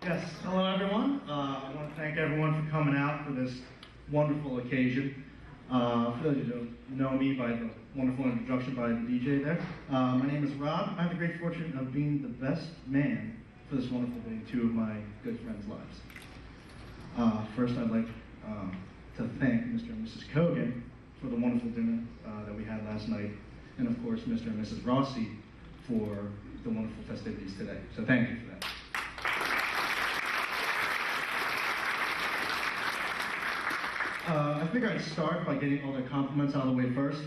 Yes, hello everyone. I want to thank everyone for coming out for this wonderful occasion. For those who don't know me by the wonderful introduction by the DJ there, my name is Rob. I have the great fortune of being the best man for this wonderful day in two of my good friends' lives. First, I'd like to thank Mr. and Mrs. Kogan for the wonderful dinner that we had last night, and of course, Mr. and Mrs. Rossi for the wonderful festivities today. So thank you for that. I figure I'd start by getting all the compliments out of the way first.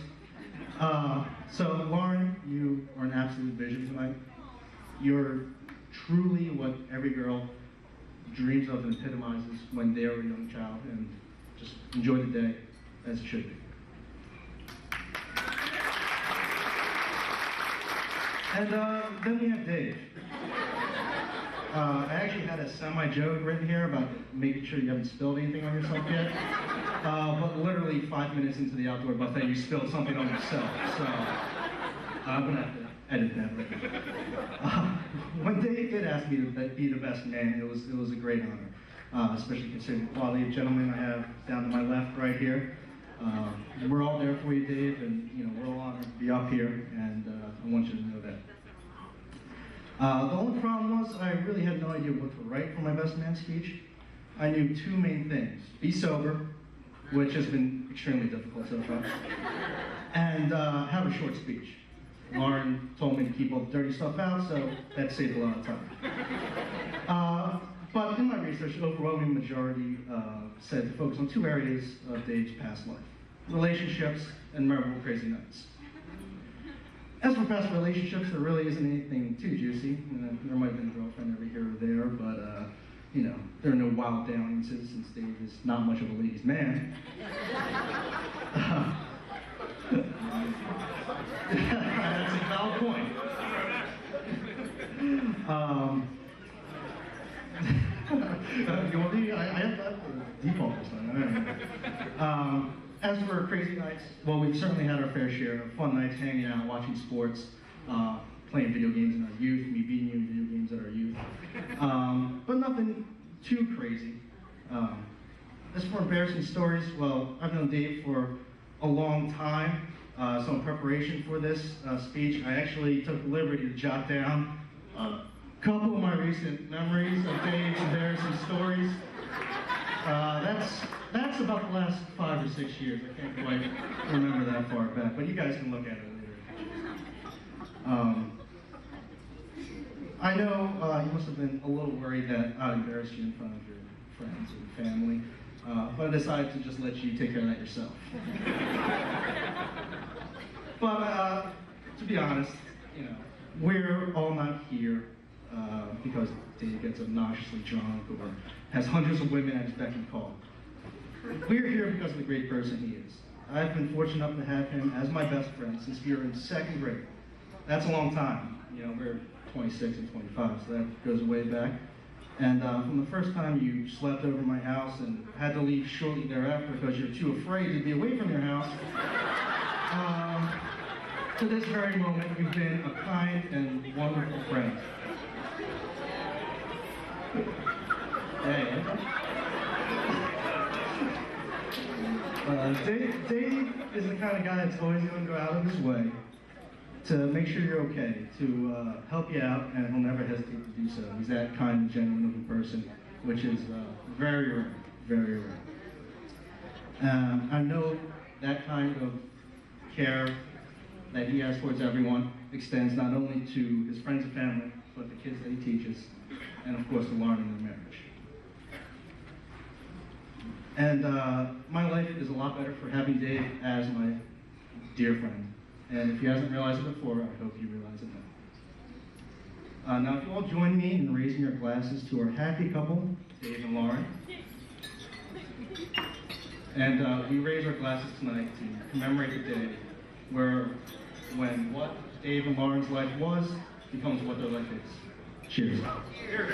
So Lauren, you are an absolute vision tonight. You're truly what every girl dreams of and epitomizes when they are a young child, and just enjoy the day as it should be. And then we have Dave. I actually had a semi-joke written here about making sure you haven't spilled anything on yourself yet. But literally 5 minutes into the outdoor buffet, you spilled something on yourself. So I'm gonna have to edit that later. When Dave did ask me to be the best man, it was a great honor, especially considering the quality of gentlemen I have down to my left right here. We're all there for you, Dave, and we're all honored to be up here, and I want you to know that. The only problem was I really had no idea what to write for my best man speech. I knew two main things: be sober, which has been extremely difficult so far, and have a short speech. Lauren told me to keep all the dirty stuff out, so that saved a lot of time. But in my research, the overwhelming majority said to focus on two areas of Dave's past life: relationships and memorable crazy nights. As for past relationships, there really isn't anything too juicy. There might have been a girlfriend every here or there, but there are no wild dalliances since Dave is not much of a ladies' man. That's a valid point. I have that default this time. As for crazy nights, well, we've certainly had our fair share of fun nights hanging out, watching sports, playing video games in our youth, me beating you in video games at our youth. But nothing too crazy. As for embarrassing stories, well, I've known Dave for a long time, so in preparation for this speech, I actually took the liberty to jot down a couple of my recent memories of Dave's embarrassing stories. That's about the last 5 or 6 years. I can't quite remember that far back, but you guys can look at it later. I know you must have been a little worried that I'd embarrass you in front of your friends and family, but I decided to just let you take care of that yourself. But to be honest, we're all not here because Dave gets obnoxiously drunk or has hundreds of women at his beck and call. We're here because of the great person he is. I've been fortunate enough to have him as my best friend since we were in 2nd grade. That's a long time. We're 26 and 25, so that goes way back. And from the first time you slept over my house and had to leave shortly thereafter because you're too afraid to be away from your house, to this very moment, you've been a kind and wonderful friend. Hey. Dave is the kind of guy that's always going to go out of his way to make sure you're okay, to help you out, and he'll never hesitate to do so. He's that kind and genuine of a person, which is very rare, very rare. I know that kind of care that he has towards everyone extends not only to his friends and family, but the kids that he teaches, and of course to Lauren in their marriage. And my life is a lot better for having Dave as my dear friend. And if he hasn't realized it before, I hope you realize it now. Now, if you all join me in raising your glasses to our happy couple, Dave and Lauren. And we raise our glasses tonight to commemorate the day when what Dave and Lauren's life was becomes what their life is. Cheers. Cheers.